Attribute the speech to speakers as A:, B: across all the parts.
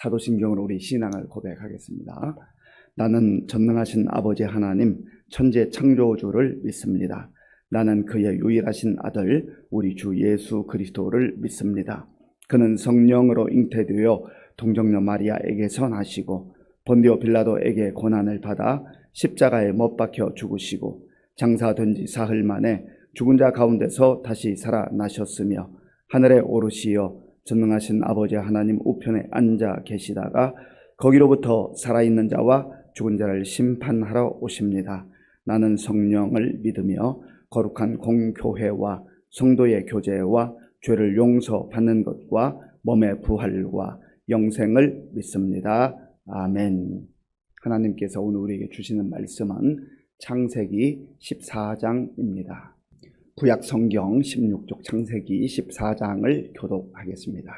A: 사도신경으로 우리 신앙을 고백하겠습니다. 나는 전능하신 아버지 하나님 천재 창조주를 믿습니다. 나는 그의 유일하신 아들 우리 주 예수 그리스도를 믿습니다. 그는 성령으로 잉태되어 동정녀 마리아에게서 나시고 본디오 빌라도에게 고난을 받아 십자가에 못 박혀 죽으시고 장사된 지 사흘 만에 죽은 자 가운데서 다시 살아나셨으며 하늘에 오르시어 전능하신 아버지 하나님 우편에 앉아 계시다가 거기로부터 살아있는 자와 죽은 자를 심판하러 오십니다. 나는 성령을 믿으며 거룩한 공교회와 성도의 교제와 죄를 용서받는 것과 몸의 부활과 영생을 믿습니다. 아멘. 하나님께서 오늘 우리에게 주시는 말씀은 창세기 14장입니다. 구약 성경 16쪽 창세기 14장을 교독하겠습니다.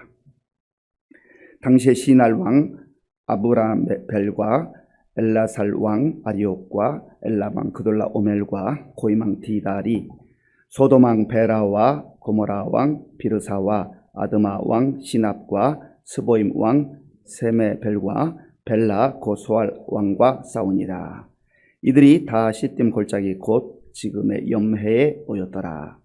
A: 당시의 시날 왕 아브라벨과 엘라살 왕 아리옥과 엘람 왕 그돌라오멜과 고임 왕 디달이 소돔 왕 베라와 고모라 왕 비르사와 아드마 왕 시납과 스보임 왕 세메벨과 벨라 고소알 왕과 싸우니라. 이들이 다 시딤 골짜기 곧 지금의 염해에 모였더라.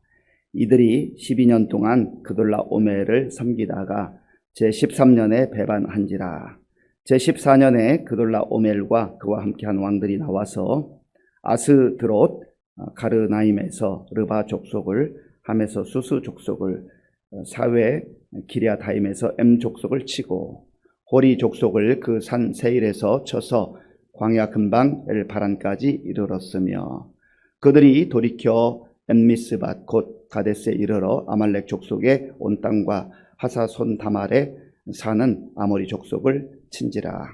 A: 이들이 12년 동안 그돌라오멜을 섬기다가 제13년에 배반한지라. 제14년에 그돌라오멜과 그와 함께한 왕들이 나와서 아스드롯 가르나임에서 르바 족속을, 함에서 수스 족속을, 사웨 기랴다임에서 엠 족속을 치고 호리 족속을 그 산 세일에서 쳐서 광야 근방 엘파란까지 이르렀으며 그들이 돌이켜 엠미스밭 곧 가데스에 이르러 아말렉 족속의 온 땅과 하사손 다말에 사는 아모리 족속을 친지라.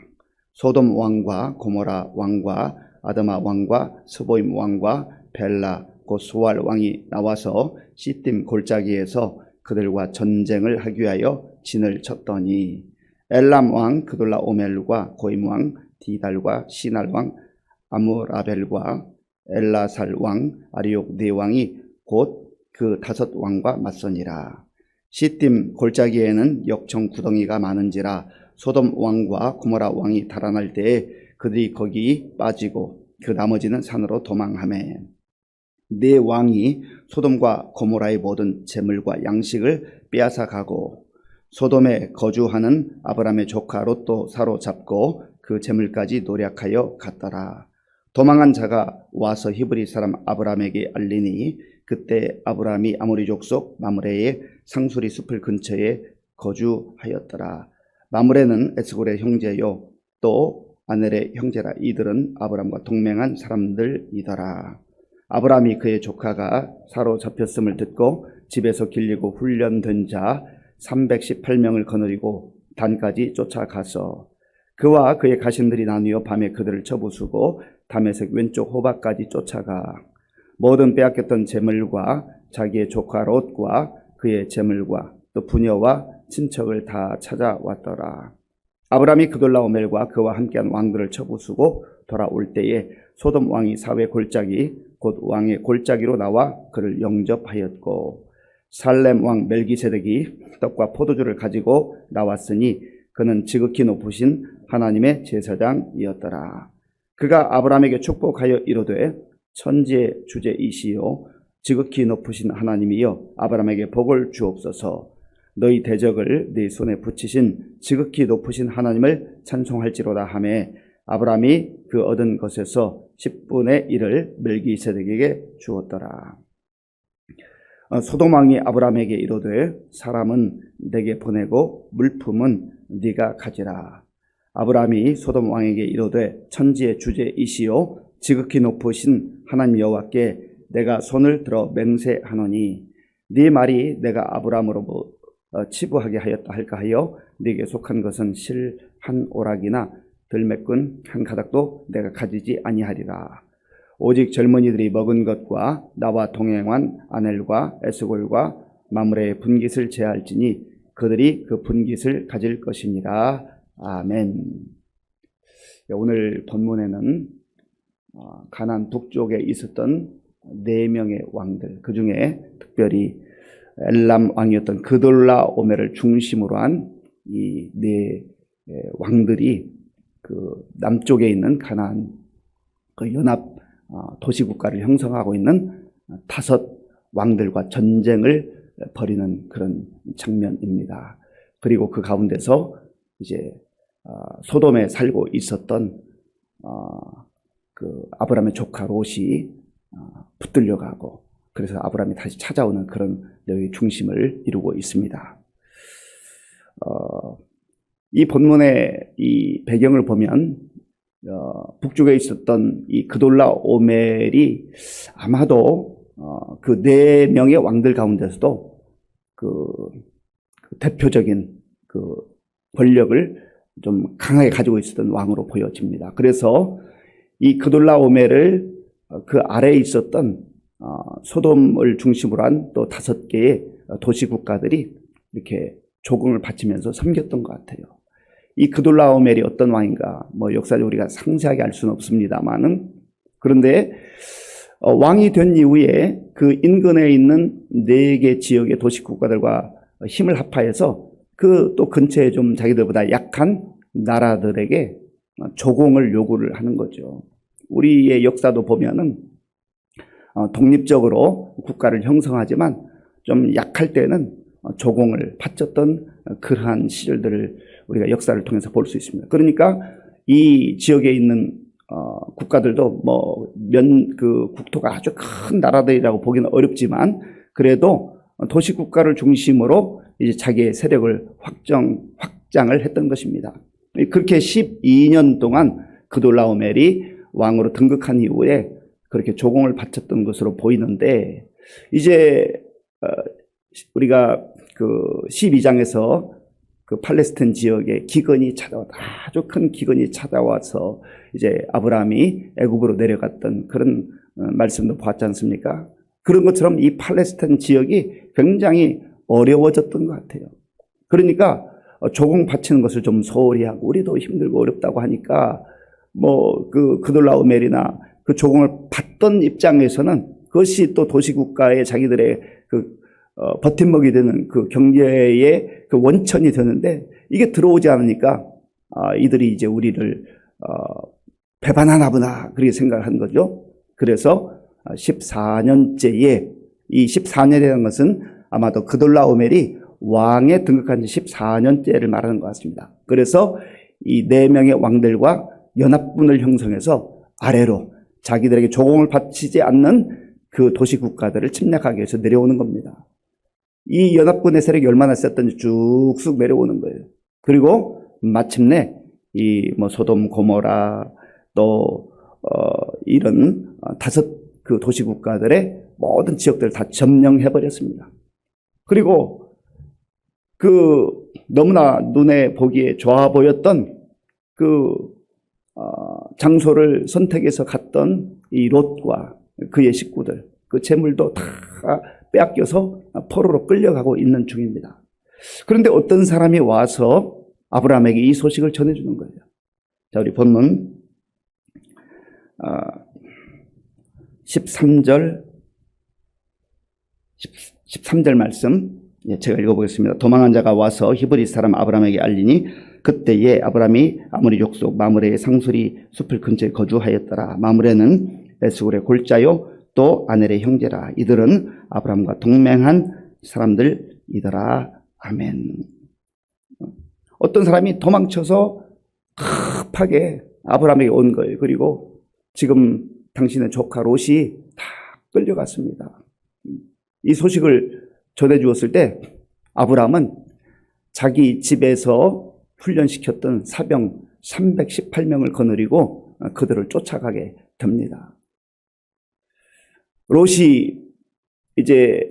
A: 소돔 왕과 고모라 왕과 아드마 왕과 스보임 왕과 벨라 곧 수알 왕이 나와서 시딤 골짜기에서 그들과 전쟁을 하기 위하여 진을 쳤더니 엘람 왕 그돌라오멜과 고임 왕 디달과 시날 왕 아무라벨과 엘라살 왕 아리옥 네 왕이 곧 그 5 왕과 맞서니라. 시딤 골짜기에는 역청 구덩이가 많은지라 소돔 왕과 고모라 왕이 달아날 때에 그들이 거기 빠지고 그 나머지는 산으로 도망하매 네 왕이 소돔과 고모라의 모든 재물과 양식을 빼앗아 가고 소돔에 거주하는 아브람의 조카 롯도 사로잡고 그 재물까지 노략하여 갔더라. 도망한 자가 와서 히브리 사람 아브람에게 알리니 그때 아브람이 아모리 족속 마므레의 상수리 숲을 근처에 거주하였더라. 마므레는 에스골의 형제요 또 아넬의 형제라. 이들은 아브람과 동맹한 사람들이더라. 아브람이 그의 조카가 사로잡혔음을 듣고 집에서 길리고 훈련된 자 318명을 거느리고 단까지 쫓아가서 그와 그의 가신들이 나뉘어 밤에 그들을 쳐부수고 다메섹 왼쪽 호박까지 쫓아가 모든 빼앗겼던 재물과 자기의 조카 롯과 그의 재물과 또 부녀와 친척을 다 찾아왔더라. 아브람이 그돌라오멜과 그와 함께한 왕들을 쳐부수고 돌아올 때에 소돔 왕이 사회 골짜기 곧 왕의 골짜기로 나와 그를 영접하였고 살렘 왕 멜기세덱이 떡과 포도주를 가지고 나왔으니 그는 지극히 높으신 하나님의 제사장이었더라. 그가 아브람에게 축복하여 이르되 천지의 주제이시요 지극히 높으신 하나님이여 아브람에게 복을 주옵소서. 너희 대적을 네 손에 붙이신 지극히 높으신 하나님을 찬송할지로다 하매 아브람이 그 얻은 것에서 10분의 1을 멜기세덱에게 주었더라. 소돔 왕이 아브람에게 이르되 사람은 내게 보내고 물품은 네가 가지라. 아브람이 소돔 왕에게 이르되 천지의 주제이시요 지극히 높으신 하나님 여호와께 내가 손을 들어 맹세하노니 네 말이 내가 아브람으로 치부하게 하였다 할까 하여 네게 속한 것은 실 한 오락이나 들매끈 한 가닥도 내가 가지지 아니하리라. 오직 젊은이들이 먹은 것과 나와 동행한 아넬과 에스골과 마므레의 분깃을 제할지니 그들이 그 분깃을 가질 것이니라. 아멘. 오늘 본문에는 가나안 북쪽에 있었던 4명의 왕들, 그 중에 특별히 엘람 왕이었던 그돌라오멜을 중심으로 한 이 4 왕들이 그 남쪽에 있는 가나안 그 연합 도시 국가를 형성하고 있는 5 왕들과 전쟁을 벌이는 그런 장면입니다. 그리고 그 가운데서 이제 소돔에 살고 있었던 그 아브라함의 조카 롯이 붙들려가고, 그래서 아브라함이 다시 찾아오는 그런 내용의 중심을 이루고 있습니다. 이 본문의 이 배경을 보면 북쪽에 있었던 이 그돌라 오멜이 아마도 그 4명의 왕들 가운데서도 그 대표적인 그 권력을 좀 강하게 가지고 있었던 왕으로 보여집니다. 그래서 이 그돌라 오멜을 그 아래에 있었던 소돔을 중심으로 한 또 5개의 도시 국가들이 이렇게 조공을 바치면서 섬겼던 것 같아요. 이 그돌라 오멜이 어떤 왕인가 뭐 역사를 우리가 상세하게 알 수는 없습니다만은, 그런데 왕이 된 이후에 그 인근에 있는 4개 지역의 도시 국가들과 힘을 합하여서 그 또 근처에 좀 자기들보다 약한 나라들에게 조공을 요구를 하는 거죠. 우리의 역사도 보면은 독립적으로 국가를 형성하지만 좀 약할 때는 조공을 바쳤던 그러한 시절들을 우리가 역사를 통해서 볼 수 있습니다. 그러니까 이 지역에 있는 국가들도 그 국토가 아주 큰 나라들이라고 보기는 어렵지만, 그래도 도시 국가를 중심으로 이제 자기의 세력을 확장을 했던 것입니다. 그렇게 12년 동안 그돌라오멜이 왕으로 등극한 이후에 그렇게 조공을 바쳤던 것으로 보이는데, 이제 우리가 그 12장에서 그 팔레스타인 지역에 기근이 찾아왔다. 아주 큰 기근이 찾아와서 이제 아브라함이 애굽으로 내려갔던 그런 말씀도 보았지 않습니까? 그런 것처럼 이 팔레스타인 지역이 굉장히 어려워졌던 것 같아요. 그러니까 조공 바치는 것을 좀 소홀히 하고, 우리도 힘들고 어렵다고 하니까 그 그돌라오멜이나 그 조공을 받던 입장에서는 그것이 또 도시국가의 자기들의 그 버팀목이 되는 그 경제의 그 원천이 되는데, 이게 들어오지 않으니까 이들이 이제 우리를 배반하나 보다 그렇게 생각을 한 거죠. 그래서 14년째에, 이 14년이라는 것은 아마도 그돌라오멜이 왕에 등극한 지 14년째를 말하는 것 같습니다. 그래서 이 4명의 왕들과 연합군을 형성해서 아래로 자기들에게 조공을 바치지 않는 그 도시 국가들을 침략하기 위해서 내려오는 겁니다. 이 연합군의 세력이 얼마나 셌던지 쭉쭉 내려오는 거예요. 그리고 마침내 이 소돔 고모라 또 이런 5 그 도시 국가들의 모든 지역들을 다 점령해 버렸습니다. 그리고 그 너무나 눈에 보기에 좋아 보였던 그 장소를 선택해서 갔던 이 롯과 그의 식구들, 그 재물도 다 빼앗겨서 포로로 끌려가고 있는 중입니다. 그런데 어떤 사람이 와서 아브라함에게 이 소식을 전해주는 거예요. 자, 우리 본문 13절 말씀 제가 읽어보겠습니다. 도망한 자가 와서 히브리 사람 아브라함에게 알리니 그때에 아브라함이 아모리 족속 마므레의 상수리 숲을 근처에 거주하였더라. 마므레는 에스골의 골자요 또 아넬의 형제라. 이들은 아브라함과 동맹한 사람들이더라. 아멘. 어떤 사람이 도망쳐서 급하게 아브라함에게 온 거예요. 그리고 지금 당신의 조카 롯이 다 끌려갔습니다. 이 소식을 전해주었을 때 아브라함은 자기 집에서 훈련시켰던 사병 318명을 거느리고 그들을 쫓아가게 됩니다. 롯이 이제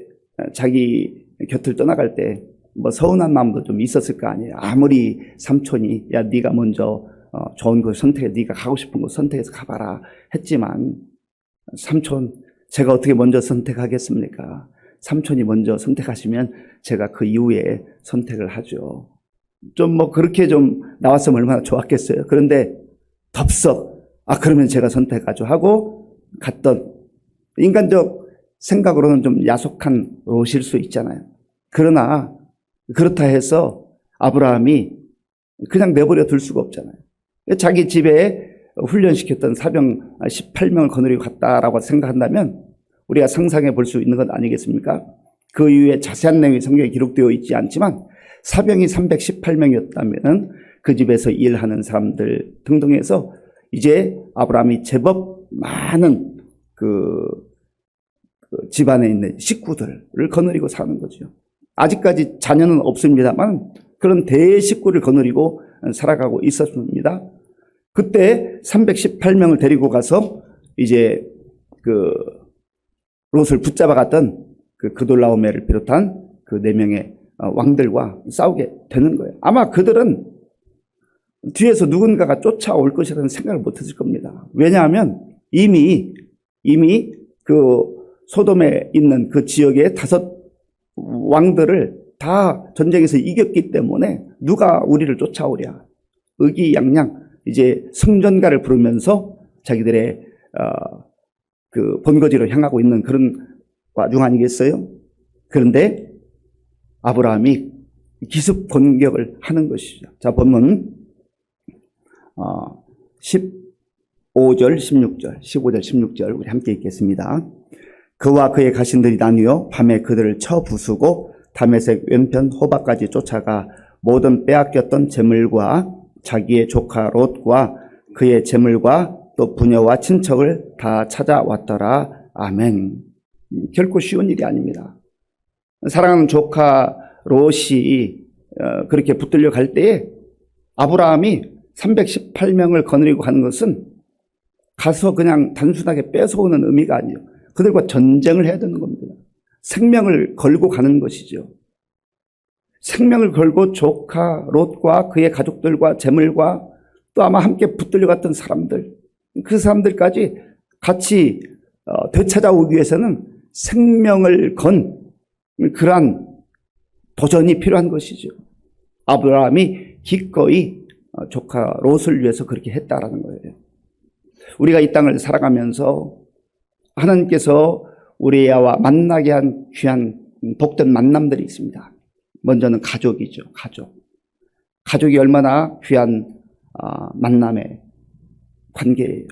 A: 자기 곁을 떠나갈 때 서운한 마음도 좀 있었을 거 아니에요. 아무리 삼촌이 야 네가 먼저 좋은 걸 선택해, 네가 가고 싶은 거 선택해서 가봐라 했지만, 삼촌 제가 어떻게 먼저 선택하겠습니까? 삼촌이 먼저 선택하시면 제가 그 이후에 선택을 하죠. 좀 그렇게 좀 나왔으면 얼마나 좋았겠어요. 그런데 덥석 그러면 제가 선택하죠 하고 갔던, 인간적 생각으로는 좀 야속한 롯일 수 있잖아요. 그러나 그렇다 해서 아브라함이 그냥 내버려 둘 수가 없잖아요. 자기 집에 훈련시켰던 사병 18명을 거느리고 갔다라고 생각한다면 우리가 상상해 볼 수 있는 것 아니겠습니까? 그 이후에 자세한 내용이 성경에 기록되어 있지 않지만 사병이 318명이었다면 그 집에서 일하는 사람들 등등 해서 이제 아브라함이 제법 많은 그 집안에 있는 식구들을 거느리고 사는 거죠. 아직까지 자녀는 없습니다만 그런 대식구를 거느리고 살아가고 있었습니다. 그때 318명을 데리고 가서 이제 그 롯을 붙잡아 갔던 그 그돌라오메를 비롯한 그 4명의 왕들과 싸우게 되는 거예요. 아마 그들은 뒤에서 누군가가 쫓아올 것이라는 생각을 못 했을 겁니다. 왜냐하면 이미 그 소돔에 있는 그 지역의 5 왕들을 다 전쟁에서 이겼기 때문에 누가 우리를 쫓아오랴. 의기양양 이제 성전가를 부르면서 자기들의 그 본거지로 향하고 있는 그런 와중 아니겠어요? 그런데 아브라함이 기습 공격을 하는 것이죠. 자, 본문 15절, 16절 우리 함께 읽겠습니다. 그와 그의 가신들이 나뉘어 밤에 그들을 쳐 부수고 다메섹 왼편 호바까지 쫓아가 모든 빼앗겼던 재물과 자기의 조카 롯과 그의 재물과 또 부녀와 친척을 다 찾아왔더라. 아멘. 결코 쉬운 일이 아닙니다. 사랑하는 조카 롯이 그렇게 붙들려 갈 때에 아브라함이 318명을 거느리고 가는 것은 가서 그냥 단순하게 뺏어오는 의미가 아니에요. 그들과 전쟁을 해야 되는 겁니다. 생명을 걸고 가는 것이죠. 생명을 걸고 조카 롯과 그의 가족들과 재물과 또 아마 함께 붙들려 갔던 사람들, 그 사람들까지 같이 되찾아오기 위해서는 생명을 건 그러한 도전이 필요한 것이죠. 아브라함이 기꺼이 조카 롯을 위해서 그렇게 했다라는 거예요. 우리가 이 땅을 살아가면서 하나님께서 우리와 만나게 한 귀한 복된 만남들이 있습니다. 먼저는 가족이죠. 가족이 얼마나 귀한 만남의 관계예요.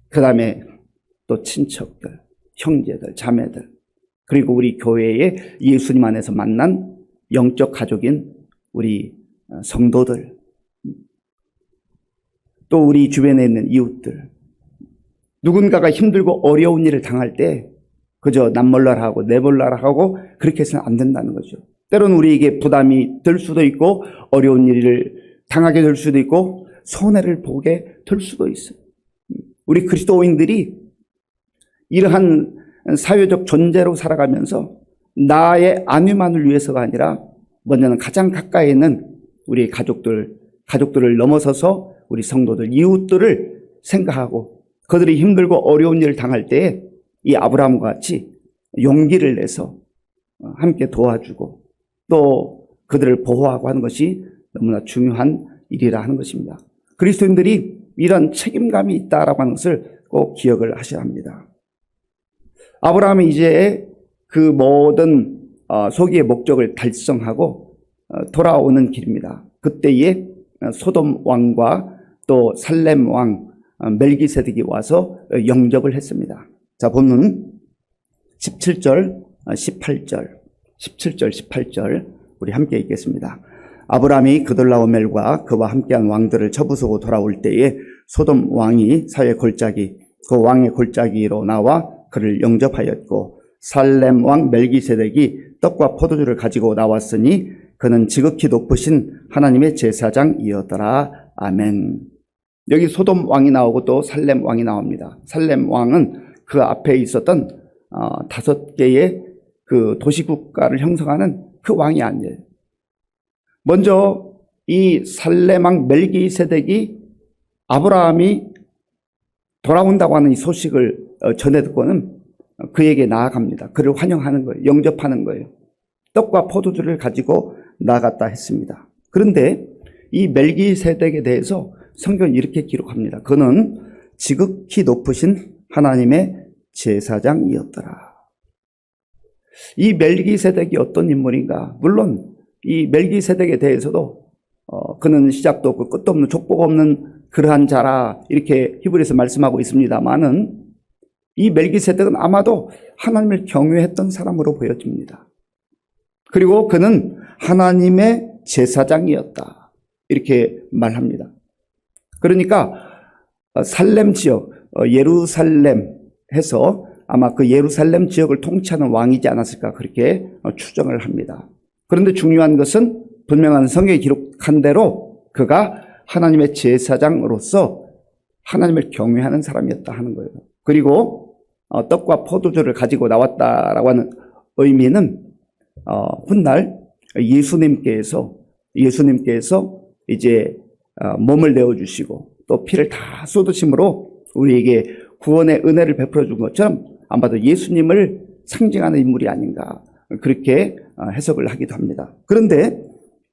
A: 그 다음에 또 친척들, 형제들, 자매들, 그리고 우리 교회에 예수님 안에서 만난 영적 가족인 우리 성도들, 또 우리 주변에 있는 이웃들. 누군가가 힘들고 어려운 일을 당할 때 그저 남몰라라 하고 내몰라라 하고 그렇게 해서는 안 된다는 거죠. 때로는 우리에게 부담이 될 수도 있고 어려운 일을 당하게 될 수도 있고 손해를 보게 될 수도 있어요. 우리 그리스도인들이 이러한 사회적 존재로 살아가면서 나의 안위만을 위해서가 아니라 먼저는 가장 가까이 있는 우리 가족들을 넘어서서 우리 성도들, 이웃들을 생각하고 그들이 힘들고 어려운 일을 당할 때에 이 아브라함과 같이 용기를 내서 함께 도와주고 또 그들을 보호하고 하는 것이 너무나 중요한 일이라 하는 것입니다. 그리스도인들이 이런 책임감이 있다라고 하는 것을 꼭 기억을 하셔야 합니다. 아브라함이 이제 그 모든 소기의 목적을 달성하고 돌아오는 길입니다. 그때에 소돔 왕과 또 살렘 왕 멜기세덱이 와서 영접을 했습니다. 자, 본문 17절, 18절 우리 함께 읽겠습니다. 아브라함이 그돌라오멜과 그와 함께한 왕들을 쳐부수고 돌아올 때에 소돔 왕이 사회 골짜기 그 왕의 골짜기로 나와 그를 영접하였고 살렘 왕 멜기세덱이 떡과 포도주를 가지고 나왔으니 그는 지극히 높으신 하나님의 제사장이었더라. 아멘. 여기 소돔 왕이 나오고 또 살렘 왕이 나옵니다. 살렘 왕은 그 앞에 있었던 5개의 그 도시국가를 형성하는 그 왕이 아니에요. 먼저 이 살렘 왕 멜기세덱이 아브라함이 돌아온다고 하는 이 소식을 전해 듣고는 그에게 나아갑니다. 그를 환영하는 거예요. 영접하는 거예요. 떡과 포도주를 가지고 나아갔다 했습니다. 그런데 이 멜기세덱에 대해서 성경은 이렇게 기록합니다. 그는 지극히 높으신 하나님의 제사장이었더라. 이 멜기세덱이 어떤 인물인가? 물론 이 멜기세덱에 대해서도 그는 시작도 없고 끝도 없는 족복 없는 그러한 자라 이렇게 히브리서 말씀하고 있습니다만은 이 멜기세덱은 아마도 하나님을 경외했던 사람으로 보여집니다. 그리고 그는 하나님의 제사장이었다 이렇게 말합니다. 그러니까 살렘 지역, 예루살렘에서 아마 그 예루살렘 지역을 통치하는 왕이지 않았을까 그렇게 추정을 합니다. 그런데 중요한 것은 분명한 성경에 기록한 대로 그가 하나님의 제사장으로서 하나님을 경외하는 사람이었다 하는 거예요. 그리고 떡과 포도주를 가지고 나왔다라고 하는 의미는 훗날 예수님께서 이제 몸을 내어주시고 또 피를 다 쏟으심으로 우리에게 구원의 은혜를 베풀어 준 것처럼 아마도 예수님을 상징하는 인물이 아닌가 그렇게 해석을 하기도 합니다. 그런데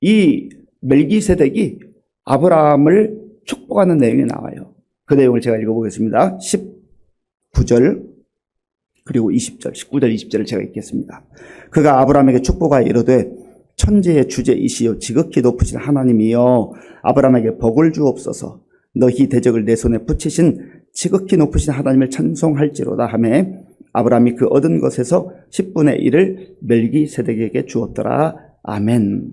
A: 이 멜기세덱이 아브라함을 축복하는 내용이 나와요. 그 내용을 제가 읽어보겠습니다. 19절 그리고 20절, 19절 20절을 제가 읽겠습니다. 그가 아브라함에게 축복하여 이르되 천지의 주제이시여 지극히 높으신 하나님이여 아브라함에게 복을 주옵소서. 너희 대적을 내 손에 붙이신 지극히 높으신 하나님을 찬송할지로다 하매 아브라함이 그 얻은 것에서 10분의 1을 멜기세덱에게 주었더라. 아멘.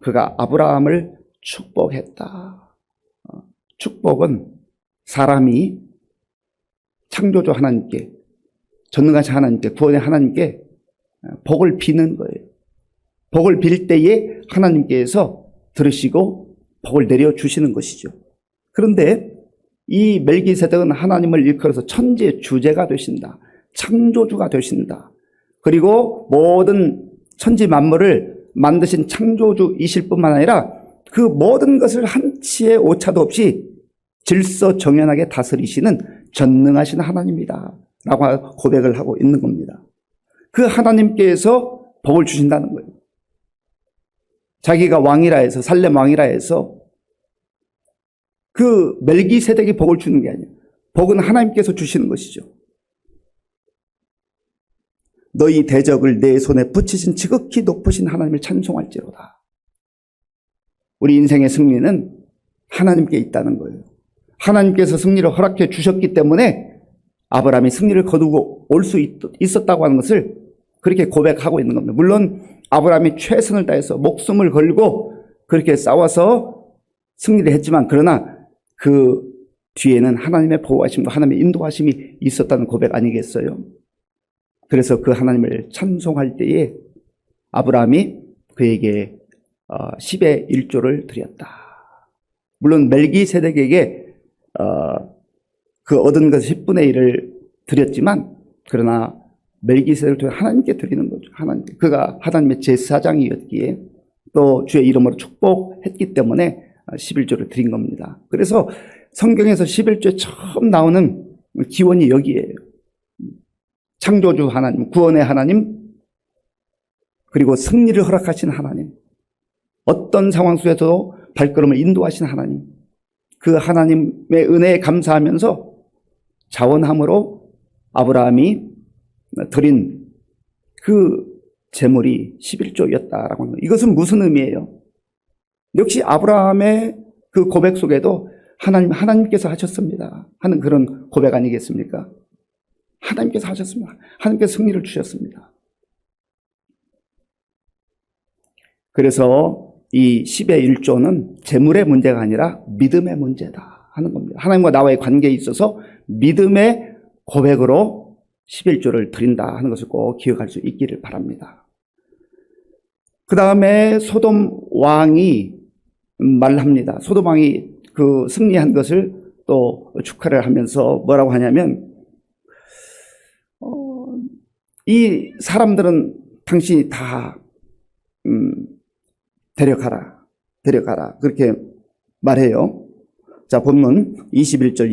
A: 그가 아브라함을 축복했다. 축복은 사람이 창조주 하나님께, 전능하신 하나님께, 구원의 하나님께 복을 비는 거예요. 복을 빌 때에 하나님께서 들으시고 복을 내려주시는 것이죠. 그런데 이 멜기세덱은 하나님을 일컬어서 천지의 주제가 되신다. 창조주가 되신다. 그리고 모든 천지 만물을 만드신 창조주이실 뿐만 아니라 그 모든 것을 한치의 오차도 없이 질서정연하게 다스리시는 전능하신 하나님이다 라고 고백을 하고 있는 겁니다. 그 하나님께서 복을 주신다는 거예요. 자기가 왕이라 해서 살렘 왕이라 해서 그 멜기세덱이 복을 주는 게 아니에요. 복은 하나님께서 주시는 것이죠. 너희 대적을 내 손에 붙이신 지극히 높으신 하나님을 찬송할지로다. 우리 인생의 승리는 하나님께 있다는 거예요. 하나님께서 승리를 허락해 주셨기 때문에 아브라함이 승리를 거두고 올 수 있었다고 하는 것을 그렇게 고백하고 있는 겁니다. 물론 아브라함이 최선을 다해서 목숨을 걸고 그렇게 싸워서 승리를 했지만 그러나 그 뒤에는 하나님의 보호하심과 하나님의 인도하심이 있었다는 고백 아니겠어요? 그래서 그 하나님을 찬송할 때에 아브라함이 그에게 10의 1조를 드렸다. 물론 멜기세덱에게 그 얻은 것 10분의 1을 드렸지만 그러나 멜기세덱을 통해 하나님께 드리는 거죠. 그가 하나님의 제사장이었기에 또 주의 이름으로 축복했기 때문에 11조를 드린 겁니다. 그래서 성경에서 11조에 처음 나오는 기원이 여기에요. 창조주 하나님, 구원의 하나님, 그리고 승리를 허락하신 하나님, 어떤 상황 속에서도 발걸음을 인도하신 하나님, 그 하나님의 은혜에 감사하면서 자원함으로 아브라함이 드린 그 제물이 11조였다라고 합니다. 이것은 무슨 의미예요? 역시 아브라함의 그 고백 속에도 하나님께서 하셨습니다 하는 그런 고백 아니겠습니까? 하나님께서 하셨습니다. 하나님께서 승리를 주셨습니다. 그래서 이 10의 1조는 재물의 문제가 아니라 믿음의 문제다 하는 겁니다. 하나님과 나와의 관계에 있어서 믿음의 고백으로 11조를 드린다 하는 것을 꼭 기억할 수 있기를 바랍니다. 그 다음에 소돔 왕이 말합니다. 소돔 왕이 그 승리한 것을 또 축하를 하면서 뭐라고 하냐면 이 사람들은 당신이 다 데려가라 그렇게 말해요. 자, 본문 21절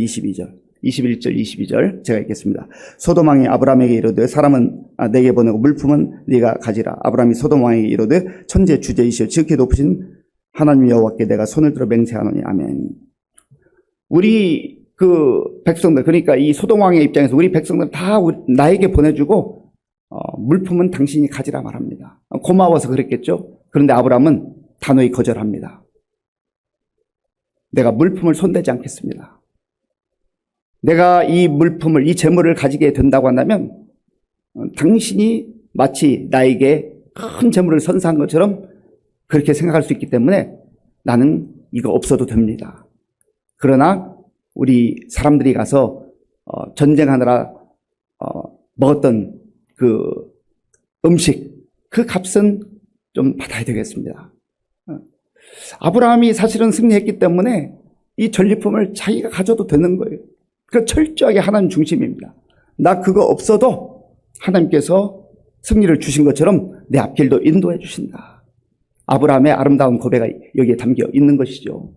A: 22절 제가 읽겠습니다. 소돔 왕이 아브라함에게 이르되 사람은 내게 보내고 물품은 네가 가지라. 아브라함이 소돔 왕에게 이르되 천지의 주제이시여 지극히 높으신 하나님 여호와께 내가 손을 들어 맹세하노니 아멘. 우리 그 백성들, 그러니까 이 소돔 왕의 입장에서 우리 백성들 다 나에게 보내주고 물품은 당신이 가지라 말합니다. 고마워서 그랬겠죠. 그런데 아브라함은 단호히 거절합니다. 내가 물품을 손대지 않겠습니다. 내가 이 물품을, 이 재물을 가지게 된다고 한다면 당신이 마치 나에게 큰 재물을 선사한 것처럼 그렇게 생각할 수 있기 때문에 나는 이거 없어도 됩니다. 그러나 우리 사람들이 가서 전쟁하느라 먹었던 그 음식, 그 값은 좀 받아야 되겠습니다. 아브라함이 사실은 승리했기 때문에 이 전리품을 자기가 가져도 되는 거예요. 그 철저하게 하나님 중심입니다. 나 그거 없어도 하나님께서 승리를 주신 것처럼 내 앞길도 인도해 주신다. 아브라함의 아름다운 고백이 여기에 담겨 있는 것이죠.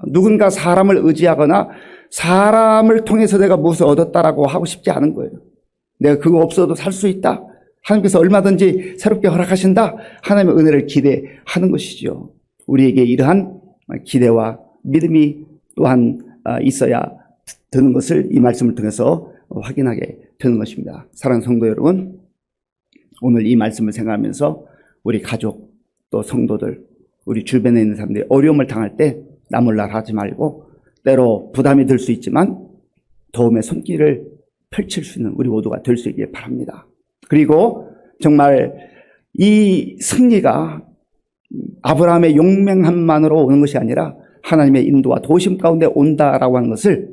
A: 누군가 사람을 의지하거나 사람을 통해서 내가 무엇을 얻었다라고 하고 싶지 않은 거예요. 내가 그거 없어도 살 수 있다. 하나님께서 얼마든지 새롭게 허락하신다. 하나님의 은혜를 기대하는 것이죠. 우리에게 이러한 기대와 믿음이 또한 있어야 되는 것을 이 말씀을 통해서 확인하게 되는 것입니다. 사랑하는 성도 여러분, 오늘 이 말씀을 생각하면서 우리 가족 또 성도들, 우리 주변에 있는 사람들이 어려움을 당할 때 나몰라라 하지 말고 때로 부담이 될 수 있지만 도움의 손길을 펼칠 수 있는 우리 모두가 될 수 있길 바랍니다. 그리고 정말 이 승리가 아브라함의 용맹함만으로 오는 것이 아니라 하나님의 인도와 도심 가운데 온다라고 하는 것을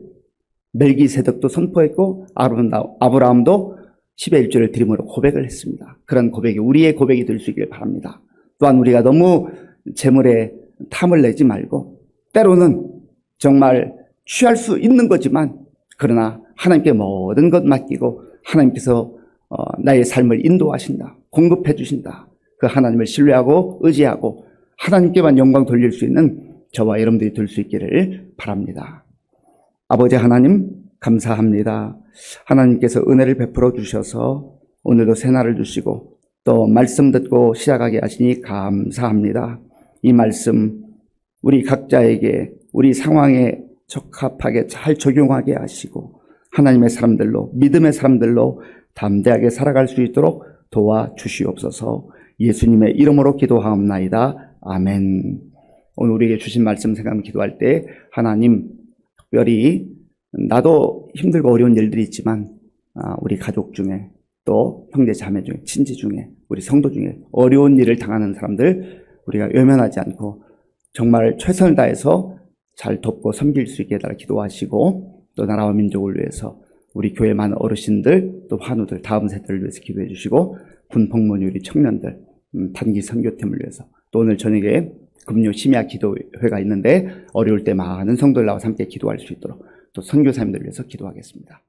A: 멜기세덱도 선포했고 아브라함도 10의 1조를 드림으로 고백을 했습니다. 그런 고백이 우리의 고백이 될 수 있길 바랍니다. 또한 우리가 너무 재물에 탐을 내지 말고 때로는 정말 취할 수 있는 거지만 그러나 하나님께 모든 것 맡기고 하나님께서 나의 삶을 인도하신다, 공급해 주신다. 그 하나님을 신뢰하고 의지하고 하나님께만 영광 돌릴 수 있는 저와 여러분들이 될 수 있기를 바랍니다. 아버지 하나님 감사합니다. 하나님께서 은혜를 베풀어 주셔서 오늘도 새날을 주시고 또 말씀 듣고 시작하게 하시니 감사합니다. 이 말씀 우리 각자에게 우리 상황에 적합하게 잘 적용하게 하시고 하나님의 사람들로 믿음의 사람들로 담대하게 살아갈 수 있도록 도와주시옵소서. 예수님의 이름으로 기도하옵나이다. 아멘. 오늘 우리에게 주신 말씀 생각하면 기도할 때 하나님 특별히 나도 힘들고 어려운 일들이 있지만 우리 가족 중에 또 형제 자매 중에 친지 중에 우리 성도 중에 어려운 일을 당하는 사람들 우리가 외면하지 않고 정말 최선을 다해서 잘 돕고 섬길 수 있게 해달라 기도하시고 또 나라와 민족을 위해서 우리 교회 많은 어르신들 또 환우들 다음 세대를 위해서 기도해 주시고 군복무원 우리 청년들 단기 선교팀을 위해서 또 오늘 저녁에 금요 심야 기도회가 있는데 어려울 때 많은 성도들 나와서 함께 기도할 수 있도록 또 선교사님들 위해서 기도하겠습니다.